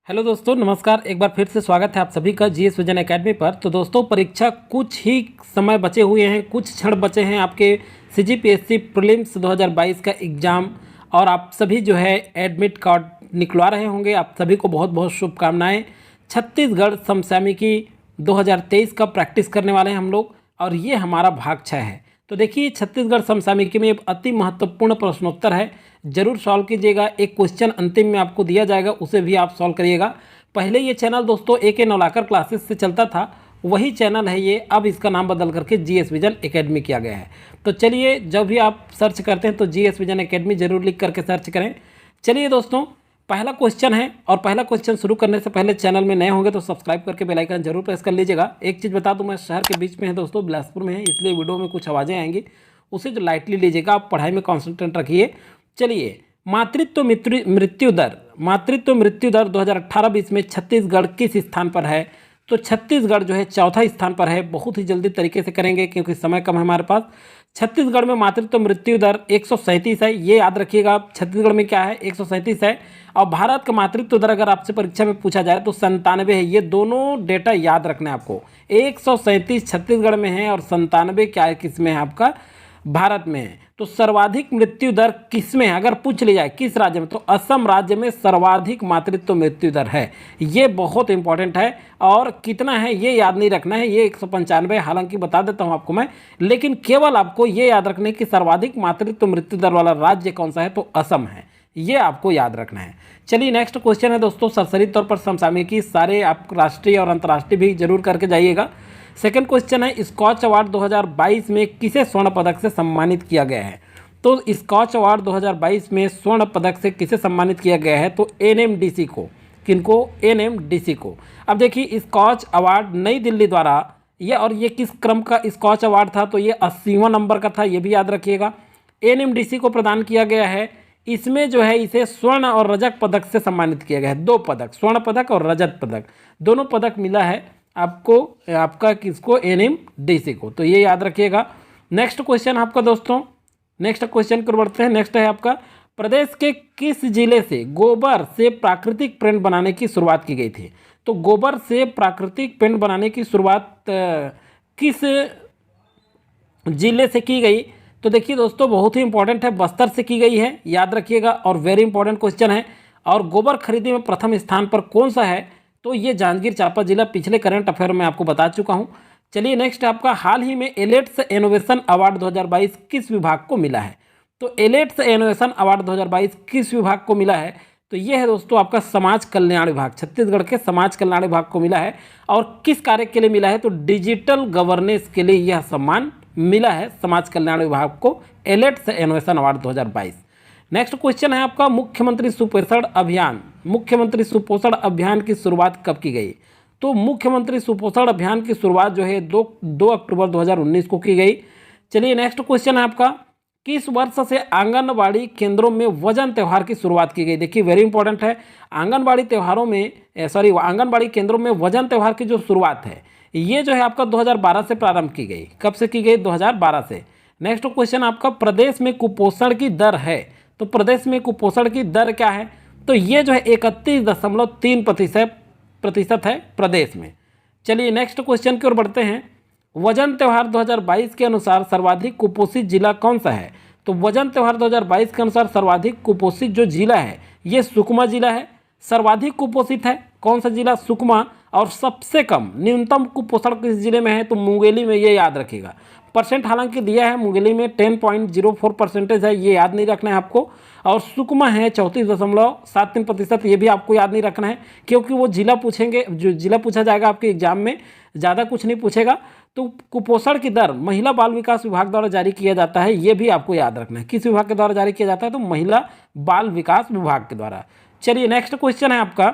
Hello दोस्तों, नमस्कार। एक बार फिर से स्वागत है आप सभी का जीएस विजन एकेडमी पर। तो दोस्तों, परीक्षा कुछ ही समय बचे हुए हैं, कुछ क्षण बचे हैं आपके सीजीपीएससी प्रीलिम्स 2022 का एग्ज़ाम। और आप सभी जो है एडमिट कार्ड निकलवा रहे होंगे। आप सभी को बहुत बहुत शुभकामनाएं। छत्तीसगढ़ समसामयिकी 2023 का प्रैक्टिस करने वाले हैं हम लोग, और ये हमारा भाग 6 है। तो देखिए, छत्तीसगढ़ समसामयिकी में अति महत्वपूर्ण प्रश्नोत्तर है, जरूर सॉल्व कीजिएगा। एक क्वेश्चन अंतिम में आपको दिया जाएगा, उसे भी आप सॉल्व करिएगा। पहले ये चैनल दोस्तों AK नौलाकर क्लासेस से चलता था, वही चैनल है ये। अब इसका नाम बदल करके जीएस विजन एकेडमी किया गया है। तो चलिए, जब भी आप सर्च करते हैं तो जीएस विजन एकेडमी जरूर लिख करके सर्च करें। चलिए दोस्तों, पहला क्वेश्चन है, और पहला क्वेश्चन शुरू करने से पहले चैनल में नए होंगे तो सब्सक्राइब करके बेल आइकन जरूर प्रेस कर लीजिएगा। एक चीज़ बता दूं, मैं शहर के बीच में है दोस्तों, बिलासपुर में है, इसलिए वीडियो में कुछ आवाज़ें आएंगी, उसे जो लाइटली लीजिएगा। आप पढ़ाई में कॉन्सेंट्रेट रखिए। चलिए, मातृत्व मृत्यु दर 2018-20 में छत्तीसगढ़ किस स्थान पर है? तो छत्तीसगढ़ जो है चौथा स्थान पर है। बहुत ही जल्दी तरीके से करेंगे क्योंकि समय कम है हमारे पास। छत्तीसगढ़ में मातृत्व मृत्यु दर 137 है, ये याद रखिएगा। छत्तीसगढ़ में क्या है? 137 है। और भारत का मातृत्व दर अगर आपसे परीक्षा में पूछा जाए तो 97 है। ये दोनों डेटा याद रखना है आपको। 137 छत्तीसगढ़ में है और 97 क्या है, किस में है? आपका भारत में है। तो सर्वाधिक मृत्यु दर किस में है अगर पूछ लिया जाए, किस राज्य में? तो असम राज्य में सर्वाधिक मातृत्व मृत्यु दर है। ये बहुत इंपॉर्टेंट है। और कितना है ये याद नहीं रखना है, ये 195। हालांकि बता देता हूं आपको मैं, लेकिन केवल आपको ये याद रखना है कि सर्वाधिक मातृत्व मृत्यु दर वाला राज्य कौन सा है, तो असम है। ये आपको याद रखना है। चलिए, नेक्स्ट क्वेश्चन है दोस्तों, सरसरी तौर पर समसामयिकी सारे आप राष्ट्रीय और अंतर्राष्ट्रीय भी जरूर करके जाइएगा। सेकंड क्वेश्चन है, स्कॉच अवार्ड 2022 में किसे स्वर्ण पदक से सम्मानित किया गया है? तो स्कॉच अवार्ड 2022 में स्वर्ण पदक से किसे सम्मानित किया गया है? तो NMDC को। किनको? NMDC को। अब देखिए, स्कॉच अवार्ड नई दिल्ली द्वारा, ये किस क्रम का स्कॉच अवार्ड था? तो ये 80वां नंबर का था, ये भी याद रखिएगा। NMDC को प्रदान किया गया है। इसमें जो है इसे स्वर्ण और रजत पदक से सम्मानित किया गया है। 2 पदक, स्वर्ण पदक और रजत पदक, दोनों पदक मिला है आपको। आपका किसको? NMDC को। तो ये याद रखिएगा। नेक्स्ट क्वेश्चन आपका दोस्तों, नेक्स्ट क्वेश्चन को बढ़ते हैं। नेक्स्ट है आपका, प्रदेश के किस जिले से गोबर से प्राकृतिक पेंट बनाने की शुरुआत की गई थी? तो गोबर से प्राकृतिक पेंट बनाने की शुरुआत किस जिले से की गई? तो देखिए दोस्तों, बहुत ही इंपॉर्टेंट है, बस्तर से की गई है, याद रखिएगा। और वेरी इंपॉर्टेंट क्वेश्चन है। और गोबर खरीदी में प्रथम स्थान पर कौन सा है? तो ये जांजगीर चांपा जिला। पिछले करंट अफेयर में आपको बता चुका हूं। चलिए, नेक्स्ट आपका, हाल ही में एलेट्स इनोवेशन अवार्ड 2022 किस विभाग को मिला है? तो एलेट्स इनोवेशन अवार्ड 2022 किस विभाग को मिला है? तो ये है दोस्तों आपका समाज कल्याण विभाग, छत्तीसगढ़ के समाज कल्याण विभाग को मिला है। और किस कार्य के लिए मिला है? तो डिजिटल गवर्नेंस के लिए यह सम्मान मिला है समाज कल्याण विभाग को, Elets innovation award 2022। Next question है आपका, मुख्यमंत्री सुपोषण अभियान की शुरुआत कब की गई? तो मुख्यमंत्री सुपोषण अभियान की शुरुआत जो है 2 अक्टूबर 2019 को की गई। चलिए, नेक्स्ट क्वेश्चन है आपका, किस वर्ष से आंगनबाड़ी केंद्रों में वजन त्यौहार की शुरुआत की गई? देखिए, वेरी इंपॉर्टेंट है। आंगनबाड़ी केंद्रों में वजन त्यौहार की जो शुरुआत है, ये जो है आपका 2012 से प्रारंभ की गई। कब से की गई? 2012 से। नेक्स्ट क्वेश्चन आपका, प्रदेश में कुपोषण की दर है। तो प्रदेश में कुपोषण की दर क्या है? तो ये जो है 31.3% है प्रदेश में। चलिए, नेक्स्ट क्वेश्चन की ओर बढ़ते हैं। वजन त्यौहार 2022 के अनुसार सर्वाधिक कुपोषित जिला कौन सा है? तो वजन त्यौहार 2022 के अनुसार सर्वाधिक कुपोषित जो जिला है, ये सुकमा जिला है। सर्वाधिक कुपोषित है कौन सा जिला? सुकमा। और सबसे कम, न्यूनतम कुपोषण किस जिले में है? तो मुंगेली में, ये याद रखिएगा। परसेंट हालांकि दिया है, मुंगेली में 10.04% है, ये याद नहीं रखना है आपको। और सुकमा है 34.73%, ये भी आपको याद नहीं रखना है, क्योंकि वो जिला पूछेंगे, जो जिला पूछा जाएगा आपके एग्जाम में, ज़्यादा कुछ नहीं पूछेगा। तो कुपोषण की दर महिला बाल विकास विभाग द्वारा जारी किया जाता है, ये भी आपको याद रखना है। किस विभाग के द्वारा जारी किया जाता है? तो महिला बाल विकास विभाग के द्वारा। चलिए, नेक्स्ट क्वेश्चन है आपका,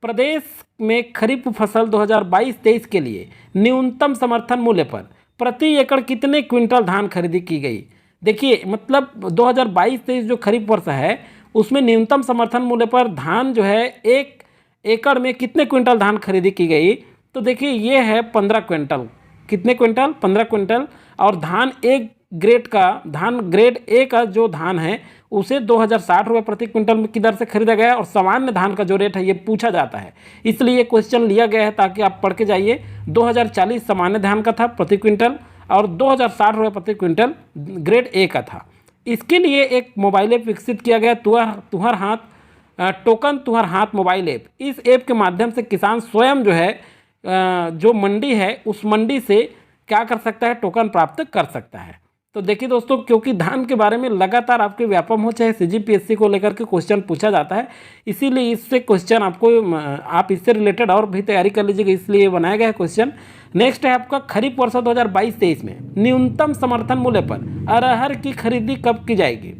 प्रदेश में खरीफ फसल 2022-23 के लिए न्यूनतम समर्थन मूल्य पर प्रति एकड़ कितने क्विंटल धान खरीदी की गई? देखिए, मतलब 2022-23 जो खरीफ वर्ष है, उसमें न्यूनतम समर्थन मूल्य पर धान जो है 1 एकड़ में कितने क्विंटल धान खरीदी की गई? तो देखिए, ये है 15 क्विंटल। कितने क्विंटल? 15 क्विंटल। और धान 1 ग्रेड का धान, ग्रेड ए का जो धान है उसे 2060 रुपये प्रति क्विंटल की दर से खरीदा गया है और सामान्य धान का जो रेट है ये पूछा जाता है, इसलिए क्वेश्चन लिया गया है ताकि आप पढ़ के जाइए। 2040 सामान्य धान का था प्रति क्विंटल और 2060 रुपये प्रति क्विंटल ग्रेड ए का था। इसके लिए एक मोबाइल ऐप विकसित किया गया, तुहर हाथ टोकन तुहर हाथ मोबाइल ऐप। इस ऐप के माध्यम से किसान स्वयं जो है जो मंडी है उस मंडी से क्या कर सकता है, टोकन प्राप्त कर सकता है। तो देखिए दोस्तों, क्योंकि धान के बारे में लगातार आपके व्यापम हो चाहे सीजीपीएससी को लेकर के क्वेश्चन पूछा जाता है, इसीलिए इससे क्वेश्चन आपको आप इससे रिलेटेड और भी तैयारी कर लीजिएगा, इसलिए बनाया गया है क्वेश्चन। नेक्स्ट है आपका खरीफ वर्ष 2022-23 में न्यूनतम समर्थन मूल्य पर अरहर की खरीदी कब की जाएगी।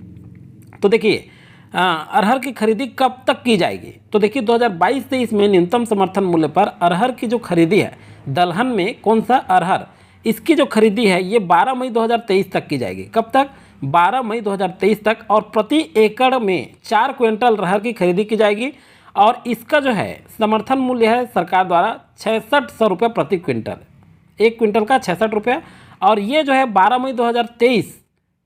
तो देखिए अरहर की खरीदी कब तक की जाएगी, तो देखिए 2022-23 में न्यूनतम समर्थन मूल्य पर अरहर की जो खरीदी है दलहन में कौन सा अरहर, इसकी जो खरीदी है ये 12 मई 2023 तक की जाएगी। कब तक, 12 मई 2023 तक। और प्रति एकड़ में 4 क्विंटल अरहर की खरीदी की जाएगी और इसका जो है समर्थन मूल्य है सरकार द्वारा 6600 रुपये प्रति क्विंटल, 1 क्विंटल का 66 रुपये। और ये जो है 12 मई 2023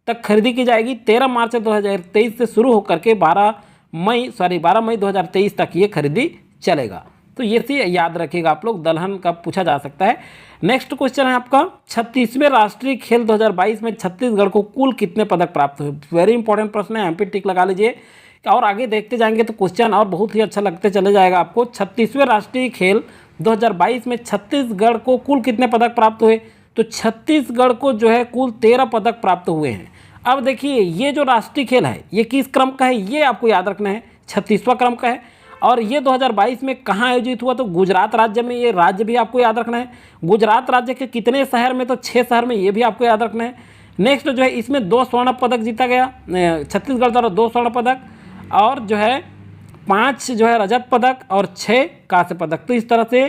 तक खरीदी की जाएगी। 13 मार्च 2023 से शुरू होकर के 12 मई 2023 तक ये खरीदी चलेगा। तो ये से याद रखिएगा आप लोग, दलहन का पूछा जा सकता है। नेक्स्ट क्वेश्चन है आपका 36वें राष्ट्रीय खेल 2022 में छत्तीसगढ़ को कुल कितने पदक प्राप्त हुए। वेरी इंपॉर्टेंट प्रश्न है, MP टिक लगा लीजिए। और आगे देखते जाएंगे तो क्वेश्चन और बहुत ही अच्छा लगते चले जाएगा आपको। 36वें राष्ट्रीय खेल 2022 में छत्तीसगढ़ को कुल कितने पदक प्राप्त हुए, तो छत्तीसगढ़ को जो है कुल 13 पदक प्राप्त हुए हैं। अब देखिए ये जो राष्ट्रीय खेल है ये किस क्रम का है, ये आपको याद रखना है, 36वां क्रम का है। और ये 2022 में कहाँ आयोजित हुआ, तो गुजरात राज्य में। ये राज्य भी आपको याद रखना है, गुजरात राज्य के कितने शहर में, तो 6 शहर में, ये भी आपको याद रखना है। नेक्स्ट जो है इसमें 2 स्वर्ण पदक जीता गया, छत्तीसगढ़ द्वारा 2 स्वर्ण पदक और जो है 5 जो है रजत पदक और 6 कांस्य पदक। तो इस तरह से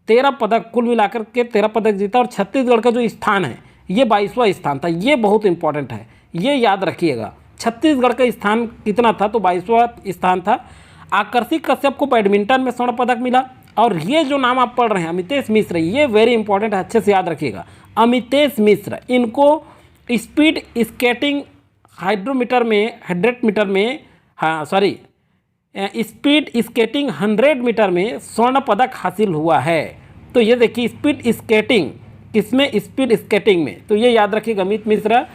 13 पदक, कुल मिलाकर के 13 पदक जीता। और छत्तीसगढ़ का जो स्थान है ये 22वां स्थान था, ये बहुत इंपॉर्टेंट है, ये याद रखिएगा। छत्तीसगढ़ का स्थान कितना था, तो 22वां स्थान था। आकर्षि कश्यप को बैडमिंटन में स्वर्ण पदक मिला। और ये जो नाम आप पढ़ रहे हैं अमितेश मिश्र, ये वेरी इंपॉर्टेंट है, अच्छे से याद रखिएगा। अमितेश मिश्र, इनको स्पीड स्केटिंग 100 मीटर में स्पीड स्केटिंग 100 मीटर में स्वर्ण पदक हासिल हुआ है। तो ये देखिए स्पीड स्केटिंग किसमें, स्पीड स्केटिंग में। तो ये याद रखिएगा अमित मिश्रा,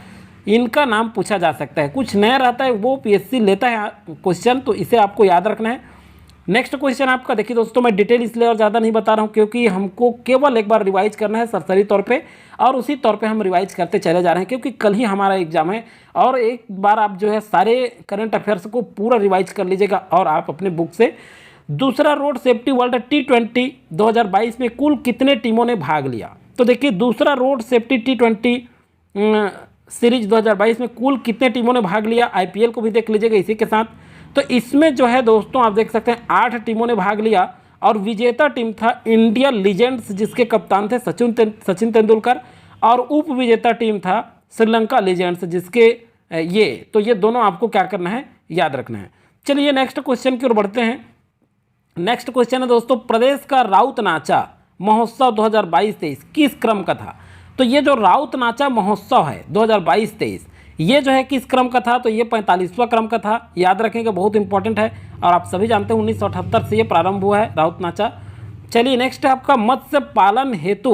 इनका नाम पूछा जा सकता है। कुछ नया रहता है वो PSC लेता है क्वेश्चन, तो इसे आपको याद रखना है। नेक्स्ट क्वेश्चन आपका देखिए दोस्तों, मैं डिटेल इसलिए और ज़्यादा नहीं बता रहा हूँ क्योंकि हमको केवल एक बार रिवाइज करना है सरसरी तौर पे, और उसी तौर पे हम रिवाइज करते चले जा रहे हैं क्योंकि कल ही हमारा एग्जाम है। और एक बार आप जो है सारे करंट अफेयर्स को पूरा रिवाइज कर लीजिएगा और आप अपने बुक से। दूसरा रोड सेफ्टी वर्ल्ड T20 2022 में कुल कितने टीमों ने भाग लिया, तो देखिए दूसरा रोड सेफ्टी T20 सीरीज 2022 में कुल कितने टीमों ने भाग लिया। IPL को भी देख लीजिएगा इसी के साथ। तो इसमें जो है दोस्तों आप देख सकते हैं 8 टीमों ने भाग लिया और विजेता टीम था इंडिया लीजेंड्स जिसके कप्तान थे सचिन तेंदुलकर, और उप विजेता टीम था श्रीलंका लीजेंड्स जिसके तो ये दोनों आपको क्या करना है, याद रखना है। चलिए नेक्स्ट क्वेश्चन की ओर बढ़ते हैं। नेक्स्ट क्वेश्चन है दोस्तों, प्रदेश का राउत नाचा महोत्सव 2022-23 किस क्रम का था। तो ये जो राउत नाचा महोत्सव है 2022-23 ये जो है किस क्रम का था, तो ये 45वां क्रम का था, याद रखेंगे, बहुत इंपॉर्टेंट है। और आप सभी जानते हैं 1978 से ये प्रारंभ हुआ है राउत नाचा। चलिए नेक्स्ट है आपका, मत्स्य पालन हेतु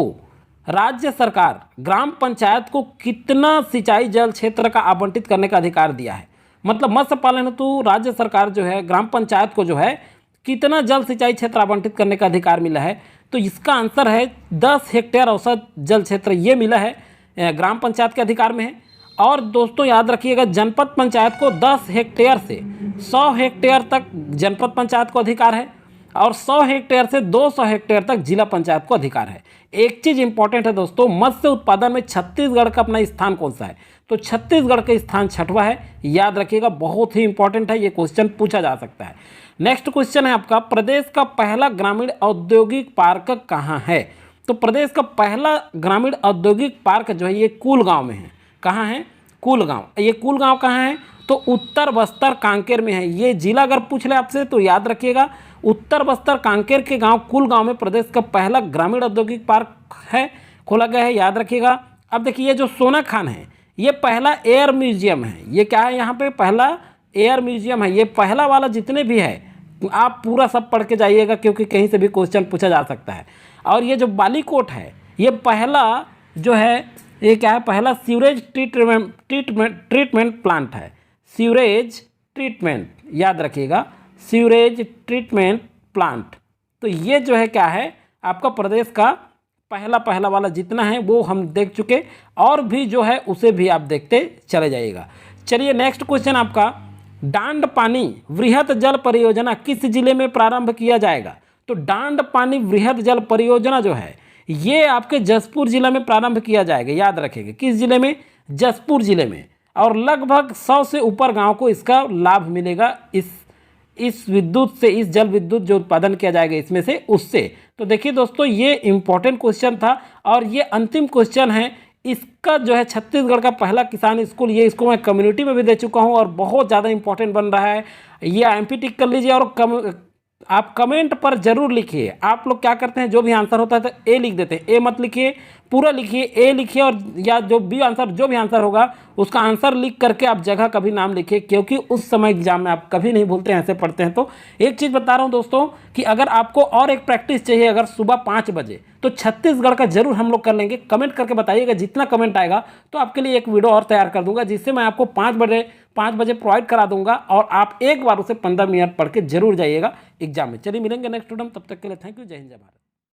राज्य सरकार ग्राम पंचायत को कितना सिंचाई जल क्षेत्र का आवंटित करने का अधिकार दिया है। मतलब मत्स्य पालन हेतु राज्य सरकार जो है ग्राम पंचायत को जो है कितना जल सिंचाई क्षेत्र आवंटित करने का अधिकार मिला है, तो इसका आंसर है 10 हेक्टेयर औसत जल क्षेत्र ये मिला है, ग्राम पंचायत के अधिकार में है। और दोस्तों याद रखिएगा जनपद पंचायत को 10 हेक्टेयर से 100 हेक्टेयर तक जनपद पंचायत को अधिकार है और 100 हेक्टेयर से 200 हेक्टेयर तक जिला पंचायत को अधिकार है। एक चीज़ इंपॉर्टेंट है दोस्तों, मत्स्य उत्पादन में छत्तीसगढ़ का अपना स्थान कौन सा है, तो छत्तीसगढ़ का स्थान 6वां है, याद रखिएगा, बहुत ही इंपॉर्टेंट है, ये क्वेश्चन पूछा जा सकता है। नेक्स्ट क्वेश्चन है आपका, प्रदेश का पहला ग्रामीण औद्योगिक पार्क कहाँ है। तो प्रदेश का पहला ग्रामीण औद्योगिक पार्क जो है ये कुलगांव में है। कहाँ है, कुलगांव। ये कुलगांव कहाँ है, तो उत्तर बस्तर कांकेर में है। ये जिला अगर पूछ ले आपसे तो याद रखिएगा, उत्तर बस्तर कांकेर के गांव कुलगांव में प्रदेश का पहला ग्रामीण औद्योगिक पार्क है, खोला गया है, याद रखिएगा। अब देखिए ये जो सोना खान है ये पहला एयर म्यूजियम है। ये क्या है, यहाँ पे पहला एयर म्यूजियम है। ये पहला वाला जितने भी है आप पूरा सब पढ़ के जाइएगा, क्योंकि कहीं से भी क्वेश्चन पूछा जा सकता है। और ये जो बालीकोट है, ये पहला जो है, ये क्या है, पहला सीवरेज ट्रीटमेंट प्लांट है। सीवरेज ट्रीटमेंट, याद रखिएगा, सीवरेज ट्रीटमेंट प्लांट। तो ये जो है क्या है, आपका प्रदेश का पहला वाला जितना है वो हम देख चुके, और भी जो है उसे भी आप देखते चले जाइएगा। चलिए नेक्स्ट क्वेश्चन आपका, डांड पानी वृहद जल परियोजना किस जिले में प्रारंभ किया जाएगा? तो डांड पानी वृहद जल परियोजना जो है ये आपके जसपुर जिले में प्रारंभ किया जाएगा। याद रखेंगे, किस जिले में? जसपुर जिले में। और लगभग 100 से ऊपर गांव को इसका लाभ मिलेगा, इस विद्युत से, इस जल विद्युत जो उत्पादन किया जाएगा इसमें से, उससे। तो देखिए दोस्तों, ये इंपॉर्टेंट क्वेश्चन था और ये अंतिम क्वेश्चन है। इसका जो है छत्तीसगढ़ का पहला किसान स्कूल, ये इसको मैं कम्युनिटी में भी दे चुका हूँ और बहुत ज़्यादा इंपॉर्टेंट बन रहा है। ये IMP टिक कर लीजिए और आप कमेंट पर जरूर लिखिए। आप लोग क्या करते हैं, जो भी आंसर होता है तो ए लिख देते हैं। ए मत लिखिए, पूरा लिखिए, ए लिखिए, और या जो भी आंसर होगा उसका आंसर लिख करके आप जगह कभी नाम लिखिए, क्योंकि उस समय एग्जाम में आप कभी नहीं भूलते हैं, ऐसे पढ़ते हैं। तो एक चीज़ बता रहा हूं दोस्तों कि अगर आपको और एक प्रैक्टिस चाहिए, अगर सुबह 5 बजे, तो छत्तीसगढ़ का जरूर हम लोग कर लेंगे। कमेंट करके बताइएगा, जितना कमेंट आएगा तो आपके लिए एक वीडियो और तैयार कर दूंगा, जिससे मैं आपको 5 बजे प्रोवाइड करा दूंगा, और आप एक बार उसे 15 मिनट पढ़ के जरूर जाइएगा एग्जाम में। चलिए मिलेंगे नेक्स्ट वीडियो में, तब तक के लिए थैंक यू, जय हिंद जय भारत।